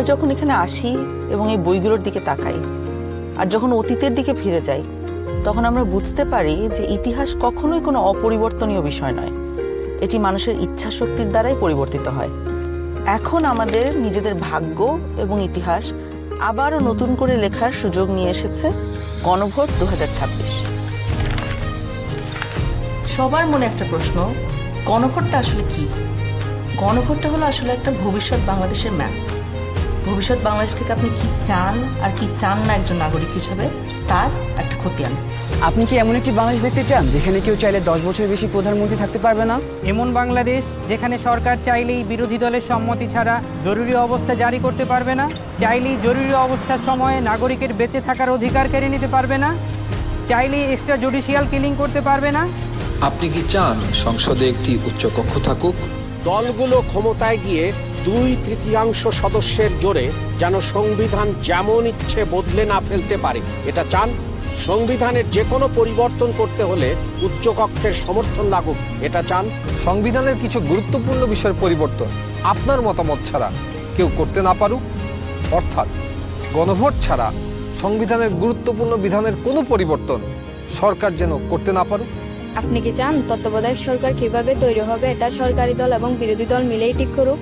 যখন এখানে আসি এবং এই বইগুলোর দিকে তাকাই আর যখন অতীতের দিকে ফিরে যাই, তখন আমরা বুঝতে পারি যে ইতিহাস কখনোই কোনো অপরিবর্তনীয় বিষয় নয়। এটি মানুষের ইচ্ছা শক্তির দ্বারাই পরিবর্তিত হয়। এখন আমাদের নিজেদের ভাগ্য এবং ইতিহাস আবারও নতুন করে লেখার সুযোগ নিয়ে এসেছে গণভোট 2026। সবার মনে একটা প্রশ্ন, গণভোটটা আসলে কি? গণভোটটা হলো আসলে একটা ভবিষ্যৎ বাংলাদেশের ম্যাপ। ভবিষ্যৎ বাংলাদেশ থেকে আপনি কি চান আর কি চান না একজন নাগরিক হিসেবে, তার একটা খতিয়ান। আপনি কি এমন একটি বাংলাদেশ দেখতে চান যেখানে কেউ চাইলে 10 বছরের বেশি প্রধানমন্ত্রী থাকতে পারবে না? এমন বাংলাদেশ যেখানে সরকার চাইলেই বিরোধী দলের সম্মতি ছাড়া জরুরি অবস্থা জারি করতে পারবে না, চাইলেই জরুরি অবস্থার সময়ে নাগরিকের বেঁচে থাকার অধিকার কেড়ে নিতে পারবে না, চাইলেই এক্সট্রা জুডিশিয়াল কিলিং করতে পারবে না? আপনি কি চান সংসদে একটি উচ্চকক্ষ থাকুক? দলগুলো ক্ষমতায় গিয়ে 2/3 সদস্যের জোরে যেন সংবিধান যেমন ইচ্ছে বদলে না ফেলতে পারে, এটা চান? সংবিধানের যে কোনো পরিবর্তন করতে হলে উচ্চকক্ষের সমর্থন লাগুক, এটা চান? সংবিধানের কিছু গুরুত্বপূর্ণ বিষয়ের পরিবর্তন আপনার মতামত ছাড়া কেউ করতে না পারুক, অর্থাৎ গণভোট ছাড়া সংবিধানের গুরুত্বপূর্ণ বিধানের কোনো পরিবর্তন সরকার যেন করতে না পারুক। আপনি কি চান তত্ত্বাবধায়ক সরকার কিভাবে তৈরি হবে এটা সরকারি দল এবং বিরোধী দল মিলেই ঠিক করুক?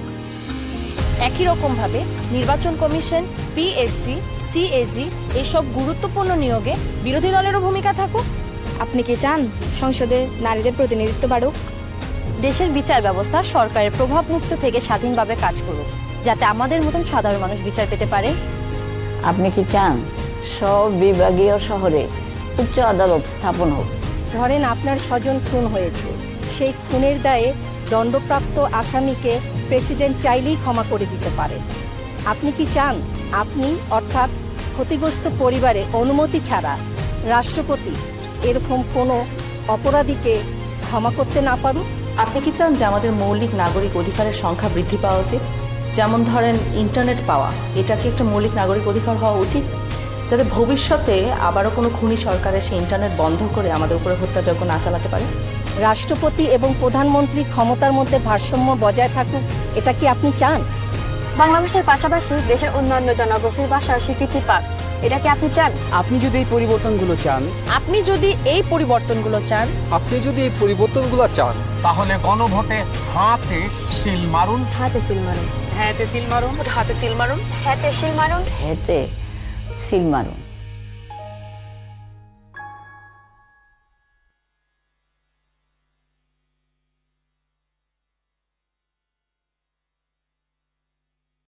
একই রকমভাবে নির্বাচন কমিশন, পিএসসি, সিএজি এসব গুরুত্বপূর্ণ নিয়োগে বিরোধী দলেরও ভূমিকা থাকুক? আপনি কি চান সংসদে নারীদের প্রতিনিধিত্ব বাড়ুক? দেশের বিচার ব্যবস্থা সরকারের প্রভাব মুক্ত থেকে স্বাধীনভাবে কাজ করুক, যাতে আমাদের মতন সাধারণ মানুষ বিচার পেতে পারে? আপনি কি চান সব বিভাগীয় শহরে উচ্চ আদালত স্থাপন হোক? ধরেন আপনার স্বজন খুন হয়েছে, সেই খুনের দায়ে দণ্ডপ্রাপ্ত আসামিকে প্রেসিডেন্ট চাইলেই ক্ষমা করে দিতে পারে। আপনি কি চান আপনি অর্থাৎ ক্ষতিগ্রস্ত পরিবারে অনুমতি ছাড়া রাষ্ট্রপতি এরকম কোনো অপরাধীকে ক্ষমা করতে না পারুক? আপনি কি চান যে আমাদের মৌলিক নাগরিক অধিকারের সংখ্যা বৃদ্ধি পাওয়া উচিত? যেমন ধরেন ইন্টারনেট পাওয়া, এটা কি একটা মৌলিক নাগরিক অধিকার হওয়া উচিত? যাতে ভবিষ্যতে আবারও কোনো খুনি সরকারের সেই ইন্টারনেট বন্ধ করে আমাদের উপরে হত্যাযজ্ঞ না চালাতে পারে। রাষ্ট্রপতি এবং প্রধানমন্ত্রী ক্ষমতার মধ্যে ভারসাম্য বজায় থাকুক, এটা কি আপনি চান? বাংলা ভাষার পাশাপাশি দেশের অন্যান্য জনগোষ্ঠীর ভাষার স্বীকৃতি পাক, এটা কি আপনি চান? আপনি যদি এই পরিবর্তনগুলো চান, আপনি যদি এই পরিবর্তনগুলো চান, তাহলে গণভোটে হাতে সিল মারুন। হাতে সিল মারুন। হ্যাঁতে সিল মারুন। হেতে সিল মারুন।